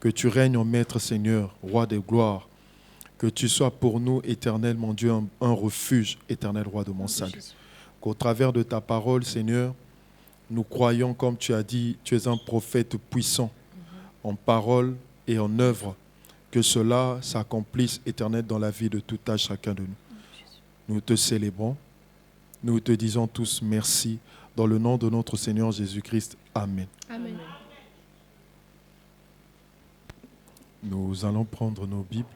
que tu règnes en Maître Seigneur, Roi des gloires, que tu sois pour nous, éternel, mon Dieu, un refuge, éternel Roi de mon salut. Qu'au travers de ta parole, Seigneur, nous croyons, comme tu as dit, tu es un prophète puissant en parole et en œuvre, que cela s'accomplisse, éternel, dans la vie de tout à chacun de nous. Nous te célébrons, nous te disons tous merci, dans le nom de notre Seigneur Jésus-Christ. Amen. Amen. Nous allons prendre nos Bibles.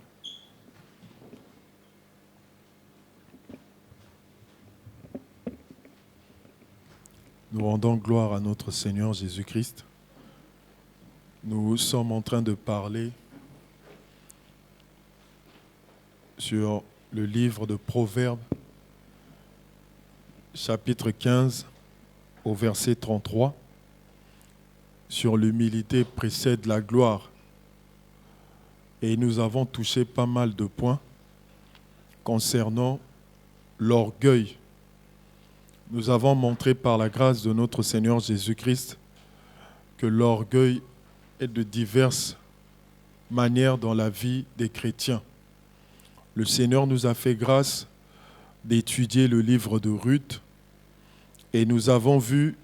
Nous rendons gloire à notre Seigneur Jésus-Christ. Nous sommes en train de parler sur le livre de Proverbes, chapitre 15, au verset 33, sur l'humilité précède la gloire. Et nous avons touché pas mal de points concernant l'orgueil. Nous avons montré par la grâce de notre Seigneur Jésus-Christ que l'orgueil est de diverses manières dans la vie des chrétiens. Le Seigneur nous a fait grâce d'étudier le livre de Ruth et nous avons vu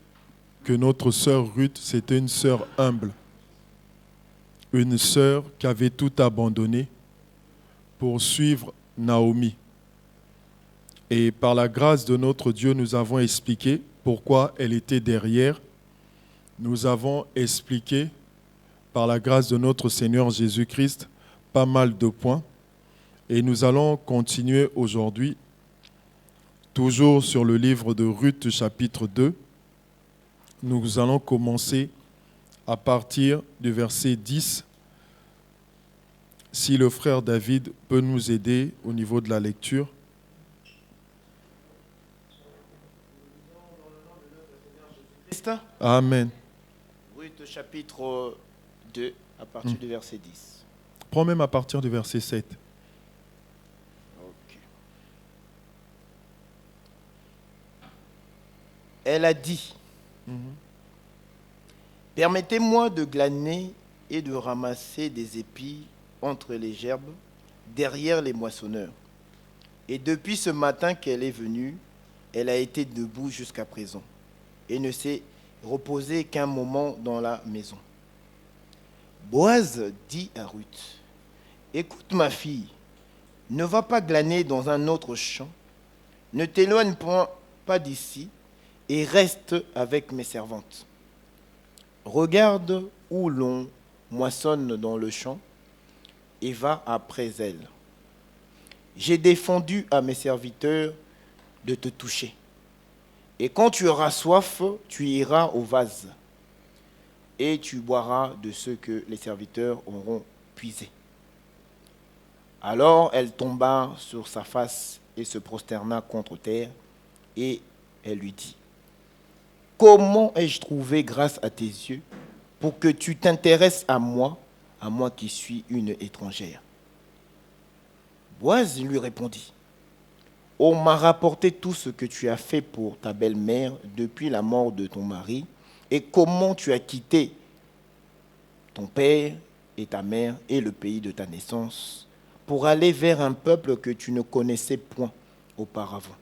que notre sœur Ruth, c'était une sœur humble, une sœur qui avait tout abandonné pour suivre Naomi. Et par la grâce de notre Dieu, nous avons expliqué pourquoi elle était derrière. Nous avons expliqué, par la grâce de notre Seigneur Jésus-Christ, pas mal de points. Et nous allons continuer aujourd'hui, toujours sur le livre de Ruth, chapitre 2. Nous allons commencer à partir du verset 10. Si le frère David peut nous aider au niveau de la lecture. Amen. Ruth chapitre 2 à partir du verset 10. Prends même à partir du verset 7. Ok. Elle a dit, permettez-moi de glaner et de ramasser des épis entre les gerbes, derrière les moissonneurs. Et depuis ce matin qu'elle est venue, elle a été debout jusqu'à présent et ne s'est reposée qu'un moment dans la maison. Boaz dit à Ruth, écoute ma fille, ne va pas glaner dans un autre champ, ne t'éloigne pas d'ici et reste avec mes servantes. Regarde où l'on moissonne dans le champ et va après elles. J'ai défendu à mes serviteurs de te toucher. Et quand tu auras soif, tu iras au vase et tu boiras de ce que les serviteurs auront puisé. Alors elle tomba sur sa face et se prosterna contre terre, et elle lui dit, comment ai-je trouvé grâce à tes yeux pour que tu t'intéresses à moi qui suis une étrangère? Boaz lui répondit, on m'a rapporté tout ce que tu as fait pour ta belle-mère depuis la mort de ton mari, et comment tu as quitté ton père et ta mère et le pays de ta naissance pour aller vers un peuple que tu ne connaissais point auparavant.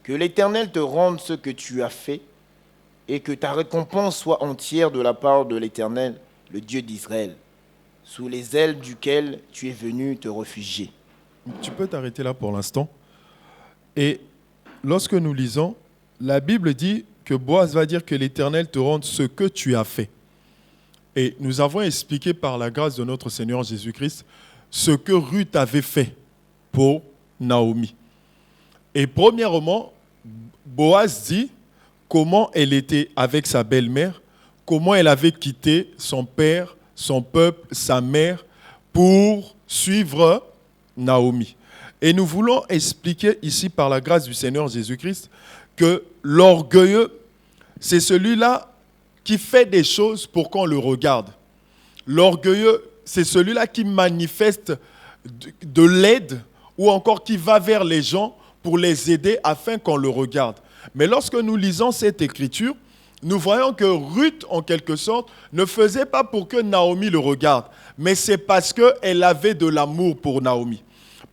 Que l'Éternel te rende ce que tu as fait et que ta récompense soit entière de la part de l'Éternel, le Dieu d'Israël, sous les ailes duquel tu es venu te réfugier. Tu peux t'arrêter là pour l'instant. Et lorsque nous lisons, la Bible dit que Boaz va dire que l'Éternel te rende ce que tu as fait. Et nous avons expliqué par la grâce de notre Seigneur Jésus-Christ ce que Ruth avait fait pour Naomi. Et premièrement, Boaz dit comment elle était avec sa belle-mère, comment elle avait quitté son père, son peuple, sa mère, pour suivre Naomi. Et nous voulons expliquer ici par la grâce du Seigneur Jésus-Christ que l'orgueilleux, c'est celui-là qui fait des choses pour qu'on le regarde. L'orgueilleux, c'est celui-là qui manifeste de l'aide ou encore qui va vers les gens pour les aider afin qu'on le regarde. Mais lorsque nous lisons cette écriture, nous voyons que Ruth, en quelque sorte, ne faisait pas pour que Naomi le regarde, mais c'est parce qu'elle avait de l'amour pour Naomi.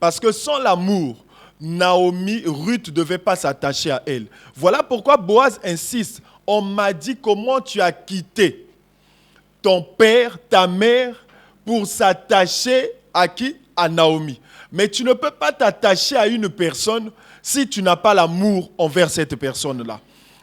Parce que sans l'amour, Ruth ne devait pas s'attacher à elle. Voilà pourquoi Boaz insiste. On m'a dit comment tu as quitté ton père, ta mère, pour s'attacher à qui? À Naomi. Mais tu ne peux pas t'attacher à une personne si tu n'as pas l'amour envers cette personne-là.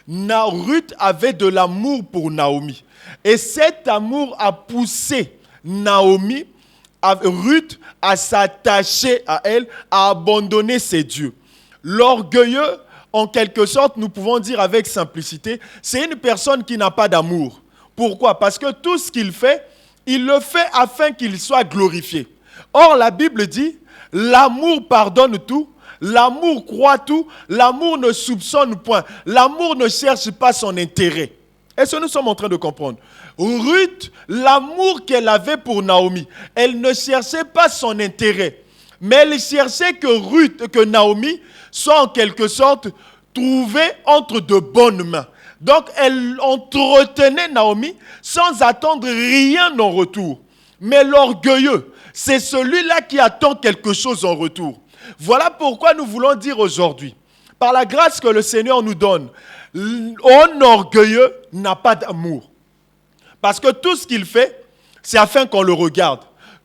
Ruth avait de l'amour pour Naomi. Et cet amour a poussé Ruth à s'attacher à elle, à abandonner ses dieux. L'orgueilleux, en quelque sorte, nous pouvons dire avec simplicité, c'est une personne qui n'a pas d'amour. Pourquoi? Parce que tout ce qu'il fait, il le fait afin qu'il soit glorifié. Or, la Bible dit, l'amour pardonne tout, l'amour croit tout, l'amour ne soupçonne point, l'amour ne cherche pas son intérêt. Est-ce que nous sommes en train de comprendre? Ruth, l'amour qu'elle avait pour Naomi, elle ne cherchait pas son intérêt, mais elle cherchait que Naomi soit en quelque sorte trouvée entre de bonnes mains. Donc elle entretenait Naomi sans attendre rien en retour. Mais l'orgueilleux, c'est celui-là qui attend quelque chose en retour. Voilà pourquoi nous voulons dire aujourd'hui, par la grâce que le Seigneur nous donne, un orgueilleux n'a pas d'amour. Parce que tout ce qu'il fait, c'est afin qu'on le regarde.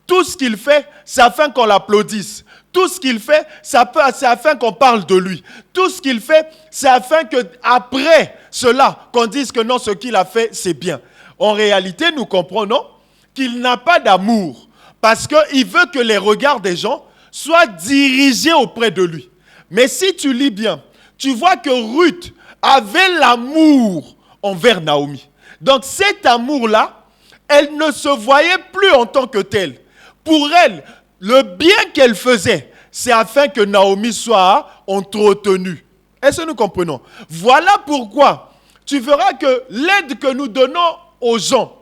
Tout ce qu'il fait, c'est afin qu'on l'applaudisse. Tout ce qu'il fait, c'est afin qu'on parle de lui. Tout ce qu'il fait, c'est afin qu'après cela, qu'on dise que non, ce qu'il a fait, c'est bien. En réalité, nous comprenons qu'il n'a pas d'amour. Parce qu'il veut que les regards des gens soient dirigés auprès de lui. Mais si tu lis bien, tu vois que Ruth avait l'amour envers Naomi. Donc cet amour-là, elle ne se voyait plus en tant que telle. Pour elle, le bien qu'elle faisait, c'est afin que Naomi soit entretenue. Est-ce que nous comprenons? Voilà pourquoi tu verras que l'aide que nous donnons aux gens,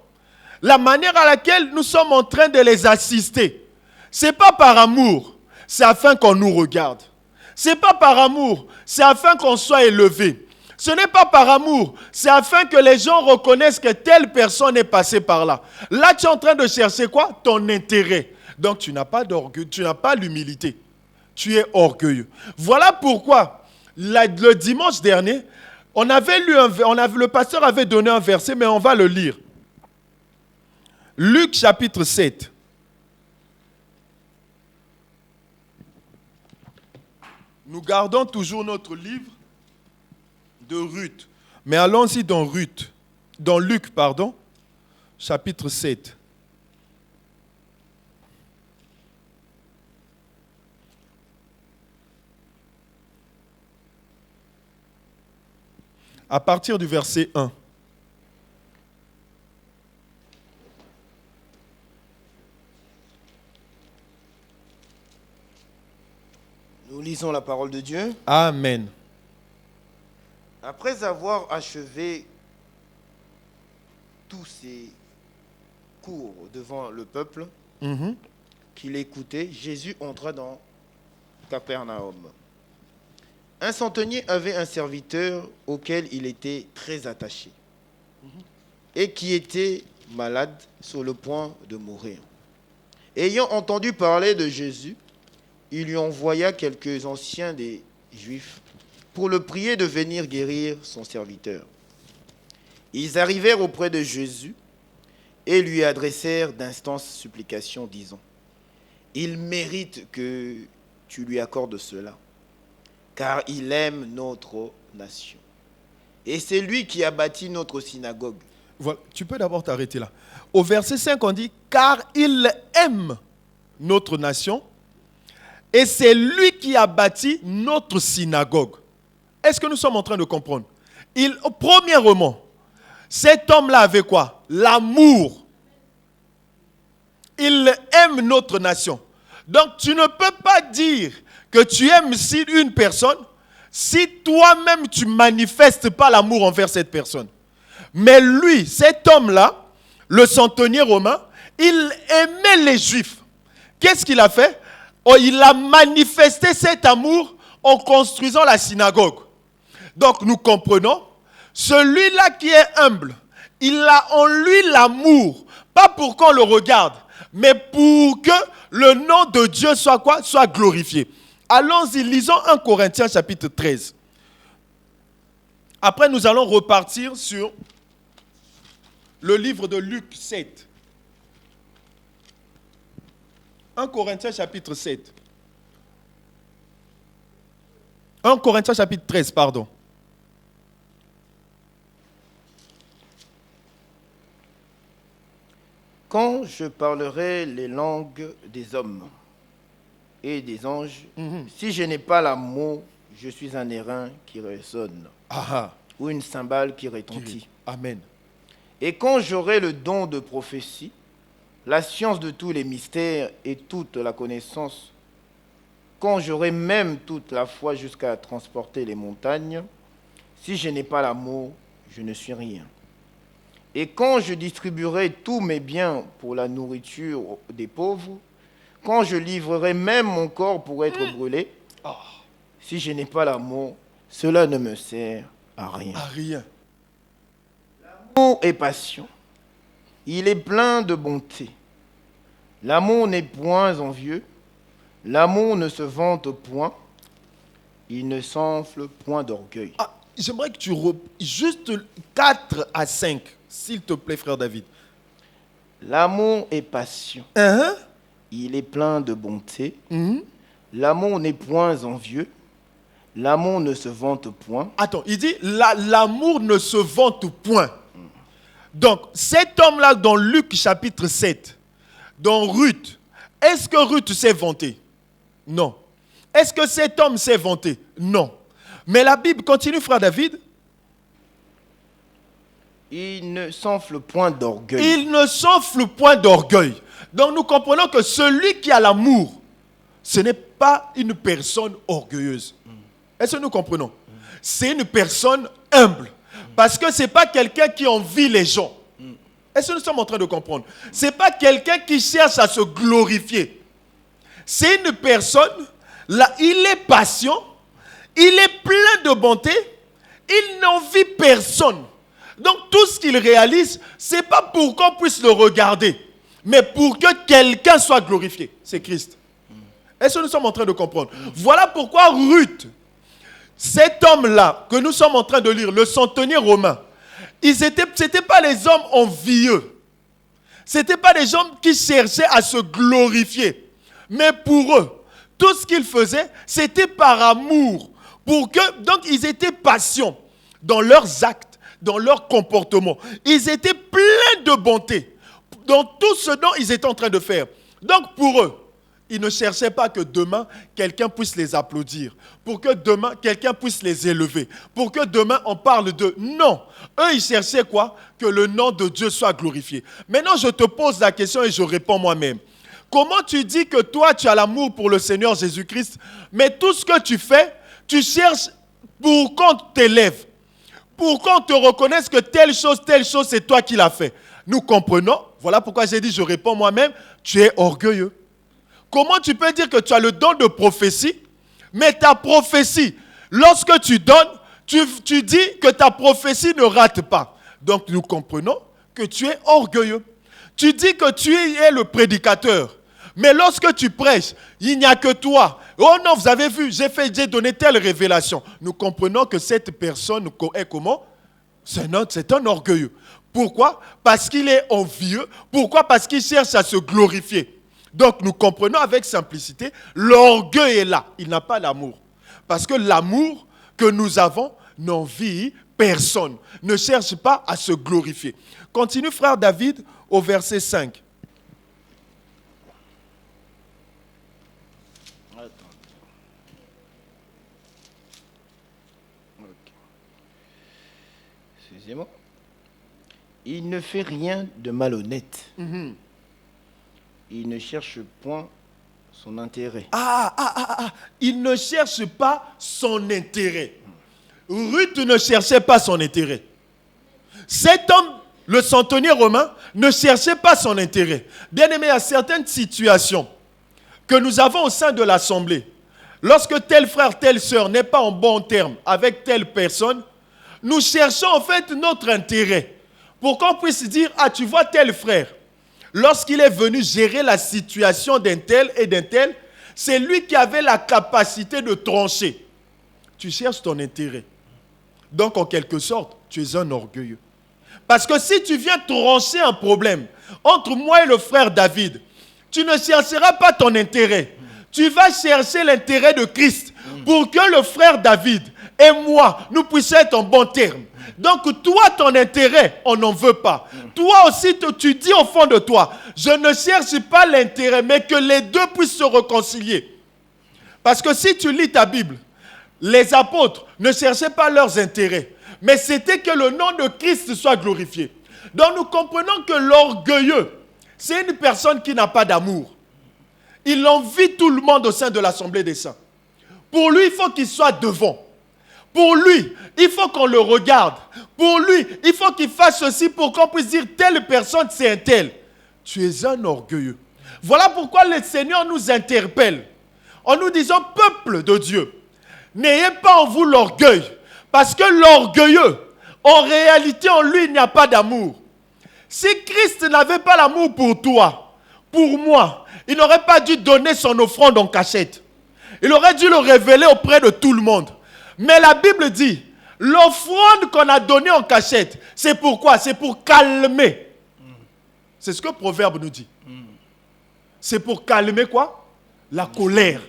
la manière à laquelle nous sommes en train de les assister, ce n'est pas par amour, c'est afin qu'on nous regarde. Ce n'est pas par amour, c'est afin qu'on soit élevé. Ce n'est pas par amour, c'est afin que les gens reconnaissent que telle personne est passée par là. Là, tu es en train de chercher quoi? Ton intérêt. Donc, tu n'as pas d'orgueil, tu n'as pas l'humilité. Tu es orgueilleux. Voilà pourquoi, le dimanche dernier, le pasteur avait donné un verset, mais on va le lire. Luc chapitre 7. Nous gardons toujours notre livre de Ruth. Mais allons-y dans Luc, chapitre 7. À partir du verset 1. Nous lisons la parole de Dieu. Amen. Après avoir achevé tous ses cours devant le peuple qui l'écoutait, Jésus entra dans Capernaum. Un centenier avait un serviteur auquel il était très attaché et qui était malade sur le point de mourir. Ayant entendu parler de Jésus, il lui envoya quelques anciens des Juifs pour le prier de venir guérir son serviteur. Ils arrivèrent auprès de Jésus et lui adressèrent d'instances supplications, disant : « Il mérite que tu lui accordes cela, car il aime notre nation. Et c'est lui qui a bâti notre synagogue. » Voilà. Tu peux d'abord t'arrêter là. Au verset 5, on dit « Car il aime notre nation, et c'est lui qui a bâti notre synagogue. » Est-ce que nous sommes en train de comprendre? Premièrement, cet homme-là avait quoi? L'amour. Il aime notre nation. Donc tu ne peux pas dire que tu aimes une personne si toi-même tu ne manifestes pas l'amour envers cette personne. Mais lui, cet homme-là, le centenier romain, il aimait les Juifs. Qu'est-ce qu'il a fait? Il a manifesté cet amour en construisant la synagogue. Donc nous comprenons, Celui-là qui est humble, il a en lui l'amour. Pas pour qu'on le regarde, mais pour que le nom de Dieu soit quoi? Soit glorifié. Allons-y, lisons 1 Corinthiens chapitre 13. Après, nous allons repartir sur le livre de Luc 7. 1 Corinthiens chapitre 7. 1 Corinthiens chapitre 13, pardon. Quand je parlerai les langues des hommes et des anges, si je n'ai pas l'amour, je suis un airain qui résonne ou une cymbale qui retentit. Amen. Et quand j'aurai le don de prophétie, la science de tous les mystères et toute la connaissance, quand j'aurai même toute la foi jusqu'à transporter les montagnes, si je n'ai pas l'amour, je ne suis rien. Et quand je distribuerai tous mes biens pour la nourriture des pauvres, quand je livrerai même mon corps pour être brûlé, si je n'ai pas l'amour, cela ne me sert à rien. À rien. L'amour est passion. Il est plein de bonté. L'amour n'est point envieux. L'amour ne se vante point. Il ne s'enfle point d'orgueil. J'aimerais que tu juste 4 à 5, s'il te plaît, frère David. L'amour est passion. Il est plein de bonté. L'amour n'est point envieux. L'amour ne se vante point. Attends, il dit l'amour ne se vante point. Donc, cet homme-là, dans Luc chapitre 7, dans Ruth, est-ce que Ruth s'est vantée? Non. Est-ce que cet homme s'est vanté? Non. Mais la Bible continue, frère David. Il ne s'enfle point d'orgueil. Il ne s'enfle point d'orgueil. Donc nous comprenons que celui qui a l'amour, ce n'est pas une personne orgueilleuse. Est-ce que nous comprenons? C'est une personne humble. Parce que ce n'est pas quelqu'un qui envie les gens. Est-ce que nous sommes en train de comprendre? Ce n'est pas quelqu'un qui cherche à se glorifier. C'est une personne, là, il est patient, il est plein de bonté, il n'envie personne. Donc tout ce qu'il réalise, ce n'est pas pour qu'on puisse le regarder, mais pour que quelqu'un soit glorifié. C'est Christ. Est-ce que nous sommes en train de comprendre? Voilà pourquoi Ruth, cet homme-là que nous sommes en train de lire, le centenier romain, ce n'étaient pas les hommes envieux. Ce n'étaient pas des gens qui cherchaient à se glorifier. Mais pour eux, tout ce qu'ils faisaient, c'était par amour. Donc ils étaient patients dans leurs actes, dans leur comportement. Ils étaient pleins de bonté dans tout ce dont ils étaient en train de faire. Donc pour eux, ils ne cherchaient pas que demain, quelqu'un puisse les applaudir, pour que demain, quelqu'un puisse les élever, pour que demain, on parle d'eux. Non. Eux, ils cherchaient quoi? Que le nom de Dieu soit glorifié. Maintenant, je te pose la question et je réponds moi-même. Comment tu dis que toi, tu as l'amour pour le Seigneur Jésus-Christ, mais tout ce que tu fais, tu cherches pour qu'on t'élève, pour qu'on te reconnaisse que telle chose, c'est toi qui l'as fait. Nous comprenons. Voilà pourquoi j'ai dit, je réponds moi-même, tu es orgueilleux. Comment tu peux dire que tu as le don de prophétie, mais ta prophétie, lorsque tu donnes, tu dis que ta prophétie ne rate pas. Donc nous comprenons que tu es orgueilleux. Tu dis que tu es le prédicateur, mais lorsque tu prêches, il n'y a que toi. Oh non, vous avez vu, j'ai donné telle révélation. Nous comprenons que cette personne est comment? C'est un orgueilleux. Pourquoi? Parce qu'il est envieux. Pourquoi? Parce qu'il cherche à se glorifier. Donc nous comprenons avec simplicité, l'orgueil est là, il n'a pas l'amour. Parce que l'amour que nous avons n'envie personne, ne cherche pas à se glorifier. Continue frère David au verset 5. Attends. Ok. Excusez-moi. Il ne fait rien de malhonnête. Il ne cherche point son intérêt. Il ne cherche pas son intérêt. Ruth ne cherchait pas son intérêt. Cet homme, le centenier romain, ne cherchait pas son intérêt. Bien aimé, il y a certaines situations que nous avons au sein de l'assemblée. Lorsque tel frère, telle sœur n'est pas en bon terme avec telle personne, nous cherchons en fait notre intérêt. Pour qu'on puisse dire, ah tu vois tel frère, lorsqu'il est venu gérer la situation d'un tel et d'un tel, c'est lui qui avait la capacité de trancher. Tu cherches ton intérêt. Donc en quelque sorte, tu es un orgueilleux. Parce que si tu viens trancher un problème entre moi et le frère David, tu ne chercheras pas ton intérêt. Tu vas chercher l'intérêt de Christ pour que le frère David et moi, nous puissions être en bon terme. Donc toi, ton intérêt, on n'en veut pas. Toi aussi, tu dis au fond de toi, je ne cherche pas l'intérêt, mais que les deux puissent se réconcilier. Parce que si tu lis ta Bible, les apôtres ne cherchaient pas leurs intérêts, mais c'était que le nom de Christ soit glorifié. Donc nous comprenons que l'orgueilleux, c'est une personne qui n'a pas d'amour. Il envie tout le monde au sein de l'Assemblée des Saints. Pour lui, il faut qu'il soit devant. Pour lui, il faut qu'on le regarde. Pour lui, il faut qu'il fasse ceci pour qu'on puisse dire telle personne, c'est un tel. Tu es un orgueilleux. Voilà pourquoi le Seigneur nous interpelle en nous disant, peuple de Dieu, n'ayez pas en vous l'orgueil. Parce que l'orgueilleux, en réalité, en lui, il n'y a pas d'amour. Si Christ n'avait pas l'amour pour toi, pour moi, il n'aurait pas dû donner son offrande en cachette. Il aurait dû le révéler auprès de tout le monde. Mais la Bible dit, l'offrande qu'on a donnée en cachette, c'est pourquoi? C'est pour calmer. C'est ce que Proverbe nous dit. C'est pour calmer quoi? La colère.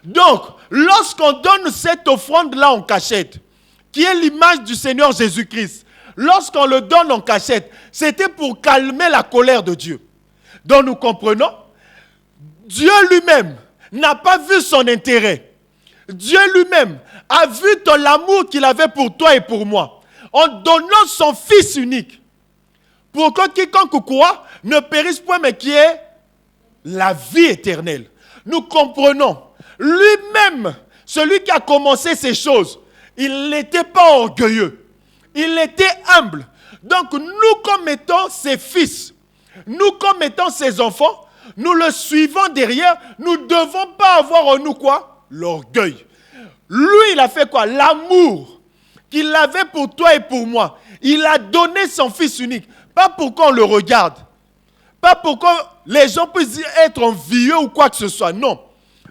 Donc, lorsqu'on donne cette offrande-là en cachette, qui est l'image du Seigneur Jésus-Christ, lorsqu'on le donne en cachette, c'était pour calmer la colère de Dieu. Donc nous comprenons, Dieu lui-même n'a pas vu son intérêt. Dieu lui-même a vu l'amour qu'il avait pour toi et pour moi, en donnant son Fils unique, pour que quiconque croit ne périsse point, mais qui ait la vie éternelle. Nous comprenons, lui-même, celui qui a commencé ces choses, il n'était pas orgueilleux, il était humble. Donc nous comme étant ses fils, nous comme étant ses enfants, nous le suivons derrière, nous ne devons pas avoir en nous quoi? L'orgueil. Lui, il a fait quoi? L'amour qu'il avait pour toi et pour moi. Il a donné son Fils unique. Pas pour qu'on le regarde. Pas pour que les gens puissent être envieux ou quoi que ce soit. Non.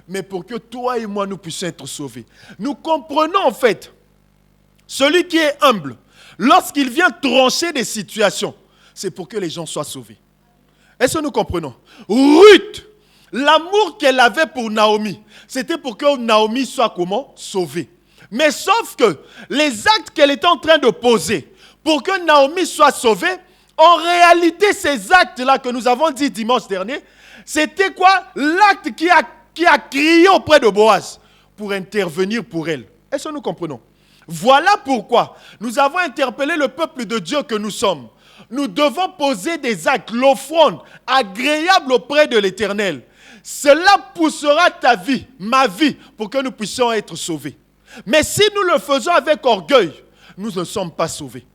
Mais pour que toi et moi, nous puissions être sauvés. Nous comprenons en fait, celui qui est humble, lorsqu'il vient trancher des situations, c'est pour que les gens soient sauvés. Est-ce que nous comprenons? Ruth, l'amour qu'elle avait pour Naomi, c'était pour que Naomi soit comment? Sauvée. Mais sauf que les actes qu'elle était en train de poser pour que Naomi soit sauvée, en réalité, ces actes-là que nous avons dit dimanche dernier, c'était quoi? L'acte qui a crié auprès de Boaz pour intervenir pour elle. Est-ce que nous comprenons? Voilà pourquoi nous avons interpellé le peuple de Dieu que nous sommes. Nous devons poser des actes, l'offrande agréable auprès de l'Éternel. Cela poussera ta vie, ma vie, pour que nous puissions être sauvés. Mais si nous le faisons avec orgueil, nous ne sommes pas sauvés.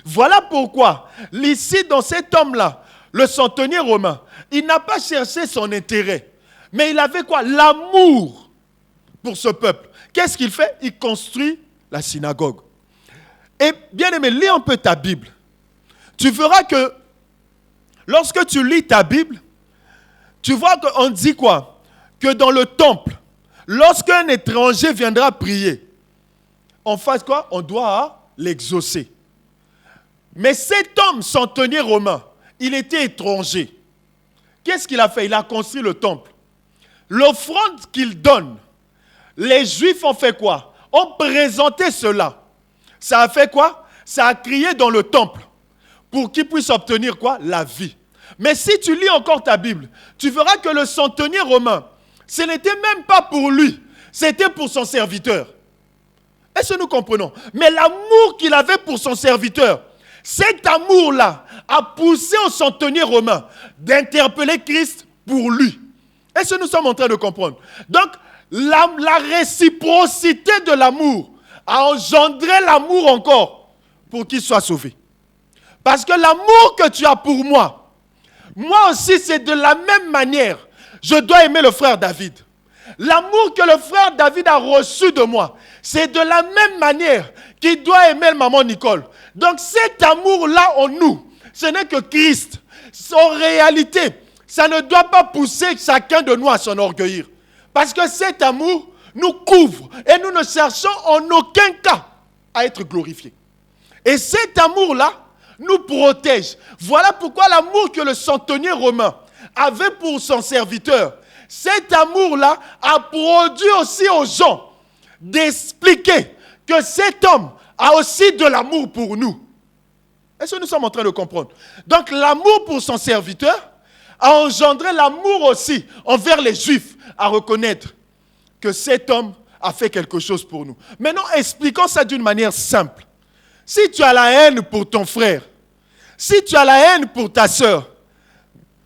Voilà pourquoi, ici, dans cet homme-là, le centenier romain, il n'a pas cherché son intérêt. Mais il avait quoi? L'amour pour ce peuple. Qu'est-ce qu'il fait? Il construit la synagogue. Et bien aimé, lis un peu ta Bible. Tu verras que lorsque tu lis ta Bible, tu vois qu'on dit quoi? Que dans le temple, lorsqu'un étranger viendra prier, on fasse quoi? On doit l'exaucer. Mais cet homme centenier romain, il était étranger. Qu'est-ce qu'il a fait? Il a construit le temple. L'offrande qu'il donne, les Juifs ont fait quoi? Ont présenté cela. Ça a fait quoi? Ça a crié dans le temple pour qu'ils puissent obtenir quoi? La vie. Mais si tu lis encore ta Bible, tu verras que le centenier romain, ce n'était même pas pour lui, c'était pour son serviteur. Est-ce que nous comprenons? Mais l'amour qu'il avait pour son serviteur, cet amour-là a poussé au centenier romain d'interpeller Christ pour lui. Est-ce que nous sommes en train de comprendre? Donc, la réciprocité de l'amour a engendré l'amour encore pour qu'il soit sauvé. Parce que l'amour que tu as pour moi aussi c'est de la même manière. Je dois aimer le frère David. L'amour que le frère David a reçu de moi, c'est de la même manière qu'il doit aimer maman Nicole. Donc cet amour-là en nous, ce n'est que Christ. En réalité, ça ne doit pas pousser chacun de nous à s'enorgueillir. Parce que cet amour nous couvre et nous ne cherchons en aucun cas à être glorifiés. Et cet amour-là nous protège. Voilà pourquoi l'amour que le centenier romain avait pour son serviteur, cet amour-là a produit aussi aux gens d'expliquer que cet homme a aussi de l'amour pour nous. Est-ce que nous sommes en train de comprendre? Donc l'amour pour son serviteur a engendré l'amour aussi envers les Juifs, à reconnaître que cet homme a fait quelque chose pour nous. Maintenant, expliquons ça d'une manière simple. Si tu as la haine pour ton frère, si tu as la haine pour ta sœur,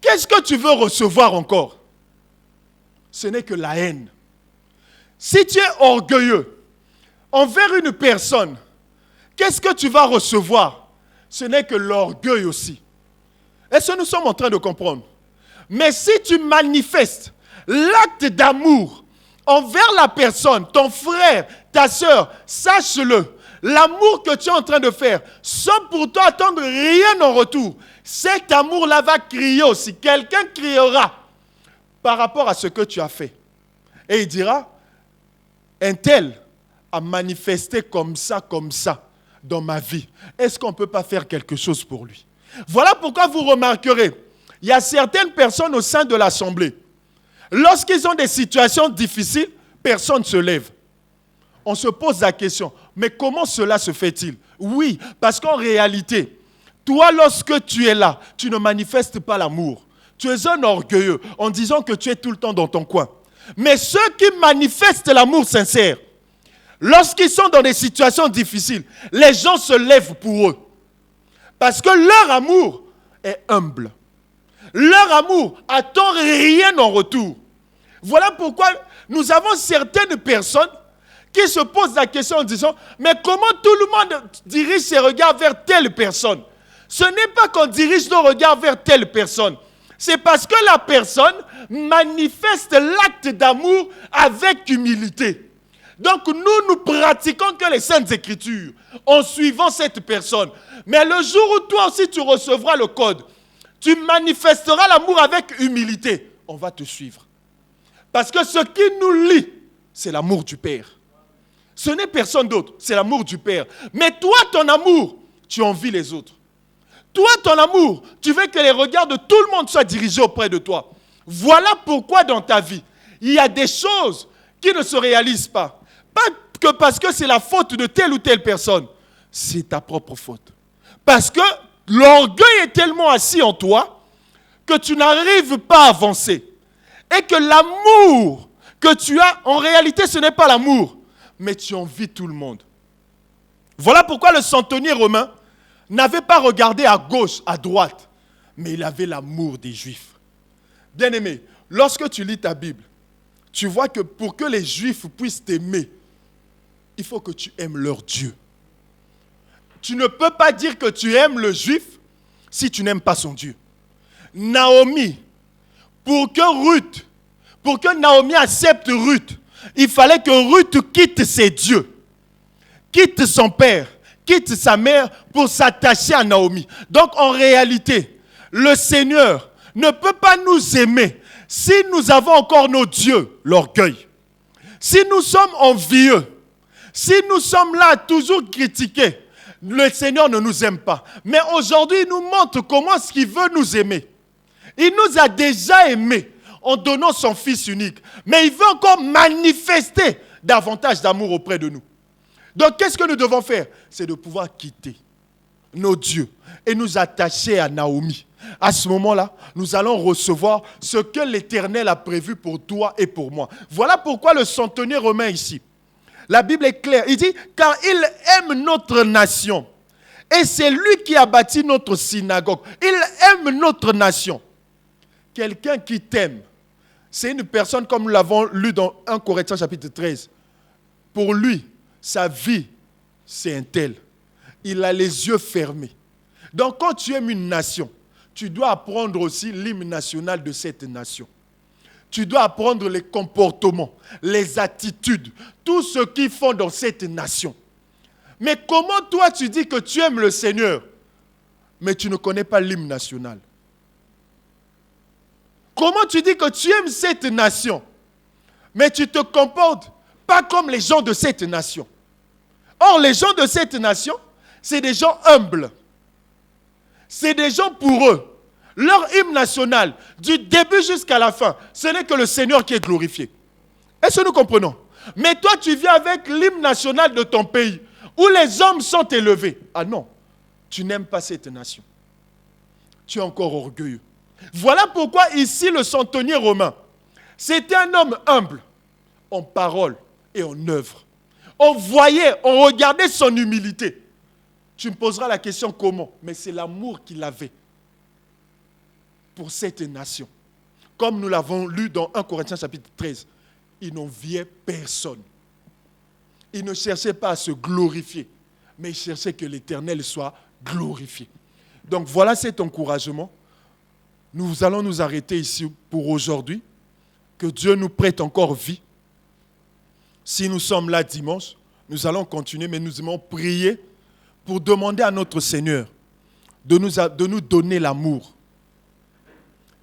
qu'est-ce que tu veux recevoir encore? Ce n'est que la haine. Si tu es orgueilleux envers une personne, qu'est-ce que tu vas recevoir? Ce n'est que l'orgueil aussi. Est-ce que nous sommes en train de comprendre? Mais si tu manifestes l'acte d'amour envers la personne, ton frère, ta sœur, sache-le, l'amour que tu es en train de faire, sans pour toi attendre rien en retour, cet amour-là va crier aussi. Quelqu'un criera par rapport à ce que tu as fait. Et il dira, un tel a manifesté comme ça dans ma vie. Est-ce qu'on ne peut pas faire quelque chose pour lui? Voilà pourquoi vous remarquerez, il y a certaines personnes au sein de l'Assemblée, lorsqu'ils ont des situations difficiles, personne ne se lève. On se pose la question, mais comment cela se fait-il? Oui, parce qu'en réalité, toi, lorsque tu es là, tu ne manifestes pas l'amour. Tu es un orgueilleux en disant que tu es tout le temps dans ton coin. Mais ceux qui manifestent l'amour sincère, lorsqu'ils sont dans des situations difficiles, les gens se lèvent pour eux. Parce que leur amour est humble. Leur amour attend rien en retour. Voilà pourquoi nous avons certaines personnes qui se posent la question en disant, mais comment tout le monde dirige ses regards vers telle personne? Ce n'est pas qu'on dirige nos regards vers telle personne. C'est parce que la personne manifeste l'acte d'amour avec humilité. Donc nous pratiquons que les Saintes Écritures en suivant cette personne. Mais le jour où toi aussi tu recevras le code, tu manifesteras l'amour avec humilité, on va te suivre. Parce que ce qui nous lie, c'est l'amour du Père. Ce n'est personne d'autre, c'est l'amour du Père. Mais toi, ton amour, tu envies les autres. Toi, ton amour, tu veux que les regards de tout le monde soient dirigés auprès de toi. Voilà pourquoi dans ta vie, il y a des choses qui ne se réalisent pas. Pas que parce que c'est la faute de telle ou telle personne. C'est ta propre faute. Parce que l'orgueil est tellement assis en toi que tu n'arrives pas à avancer. Et que l'amour que tu as, en réalité, ce n'est pas l'amour, mais tu envies tout le monde. Voilà pourquoi le centenier romain n'avait pas regardé à gauche, à droite, mais il avait l'amour des Juifs. Bien-aimé, lorsque tu lis ta Bible, tu vois que pour que les Juifs puissent t'aimer, il faut que tu aimes leur Dieu. Tu ne peux pas dire que tu aimes le Juif si tu n'aimes pas son Dieu. Naomi, pour que Naomi accepte Ruth, il fallait que Ruth quitte ses dieux, quitte son père, quitte sa mère pour s'attacher à Naomi. Donc en réalité, le Seigneur ne peut pas nous aimer si nous avons encore nos dieux, l'orgueil. Si nous sommes envieux, si nous sommes là à toujours critiquer, le Seigneur ne nous aime pas. Mais aujourd'hui, il nous montre comment est-ce qu'il veut nous aimer. Il nous a déjà aimés en donnant son Fils unique. Mais il veut encore manifester davantage d'amour auprès de nous. Donc, qu'est-ce que nous devons faire? C'est de pouvoir quitter nos dieux et nous attacher à Naomi. À ce moment-là, nous allons recevoir ce que l'Éternel a prévu pour toi et pour moi. Voilà pourquoi le centenier romain ici, la Bible est claire. Il dit, car il aime notre nation. Et c'est lui qui a bâti notre synagogue. Il aime notre nation. Quelqu'un qui t'aime, c'est une personne comme nous l'avons lu dans 1 Corinthiens chapitre 13. Pour lui, sa vie, c'est un tel. Il a les yeux fermés. Donc quand tu aimes une nation, tu dois apprendre aussi l'hymne national de cette nation. tu dois apprendre les comportements, les attitudes, tout ce qu'ils font dans cette nation. Mais comment toi tu dis que tu aimes le Seigneur, mais tu ne connais pas l'hymne national? Comment tu dis que tu aimes cette nation, mais tu te comportes pas comme les gens de cette nation? Or, les gens de cette nation, c'est des gens humbles. C'est des gens pour eux. Leur hymne national, du début jusqu'à la fin, ce n'est que le Seigneur qui est glorifié. Est-ce que nous comprenons? Mais toi, tu viens avec l'hymne national de ton pays, où les hommes sont élevés. Ah non, tu n'aimes pas cette nation. Tu es encore orgueilleux. Voilà pourquoi ici, le centenier romain, c'était un homme humble, en parole et en œuvre. On voyait, on regardait son humilité. Tu me poseras la question comment, mais c'est l'amour qu'il avait pour cette nation. Comme nous l'avons lu dans 1 Corinthiens chapitre 13, il n'enviait personne. Il ne cherchait pas à se glorifier, mais il cherchait que l'Éternel soit glorifié. Donc voilà cet encouragement. Nous allons nous arrêter ici pour aujourd'hui. Que Dieu nous prête encore vie. Si nous sommes là dimanche, nous allons continuer, mais nous allons prier pour demander à notre Seigneur de nous donner l'amour.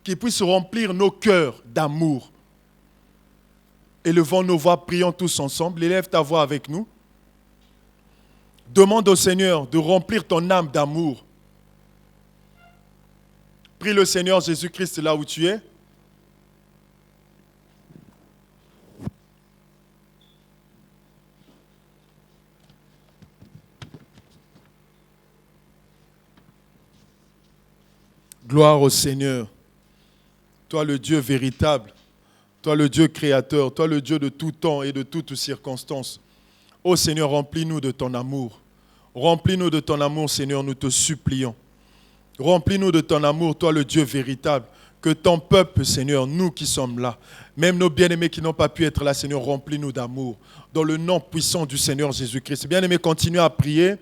Qu'il puisse remplir nos cœurs d'amour. Élevons nos voix, prions tous ensemble. Élève ta voix avec nous. Demande au Seigneur de remplir ton âme d'amour. Prie le Seigneur Jésus-Christ là où tu es. Gloire au Seigneur. Toi le Dieu véritable, toi le Dieu créateur, toi le Dieu de tout temps et de toutes circonstances. Ô Seigneur, remplis-nous de ton amour. Remplis-nous de ton amour, Seigneur, nous te supplions. Remplis-nous de ton amour, toi le Dieu véritable. Que ton peuple, Seigneur, nous qui sommes là, même nos bien-aimés qui n'ont pas pu être là, Seigneur, remplis-nous d'amour. Dans le nom puissant du Seigneur Jésus-Christ. Bien-aimés, continue à prier.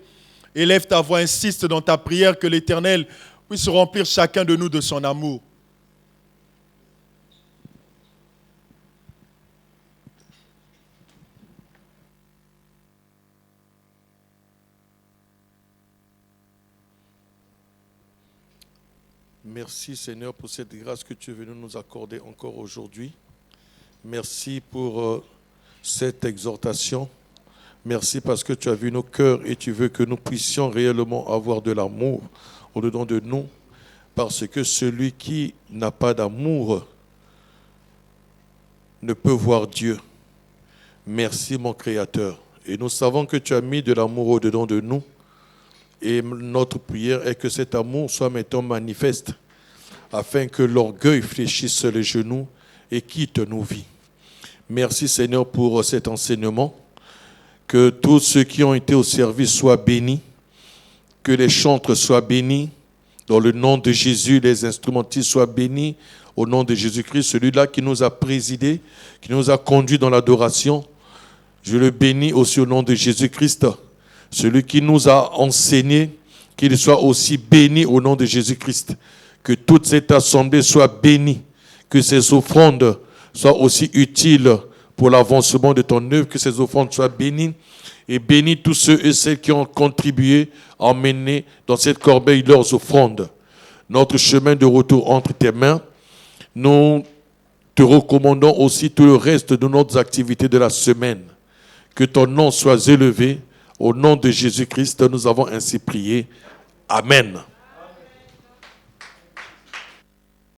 Élève ta voix, insiste dans ta prière que l'Éternel puisse remplir chacun de nous de son amour. Merci Seigneur pour cette grâce que tu es venu nous accorder encore aujourd'hui. Merci pour cette exhortation. Merci parce que tu as vu nos cœurs et tu veux que nous puissions réellement avoir de l'amour au-dedans de nous. Parce que celui qui n'a pas d'amour ne peut voir Dieu. Merci mon Créateur. Et nous savons que tu as mis de l'amour au-dedans de nous. Et notre prière est que cet amour soit maintenant manifeste afin que l'orgueil fléchisse les genoux et quitte nos vies. Merci Seigneur pour cet enseignement. Que tous ceux qui ont été au service soient bénis. Que les chantres soient bénis. Dans le nom de Jésus, les instrumentistes soient bénis. Au nom de Jésus-Christ, celui-là qui nous a présidés, qui nous a conduits dans l'adoration. Je le bénis aussi au nom de Jésus-Christ. Celui qui nous a enseigné, qu'il soit aussi béni au nom de Jésus-Christ. Que toute cette assemblée soit bénie. Que ces offrandes soient aussi utiles pour l'avancement de ton œuvre. Que ces offrandes soient bénies. Et bénis tous ceux et celles qui ont contribué à emmener dans cette corbeille leurs offrandes. Notre chemin de retour entre tes mains. Nous te recommandons aussi tout le reste de nos activités de la semaine. Que ton nom soit élevé. Au nom de Jésus-Christ, nous avons ainsi prié. Amen.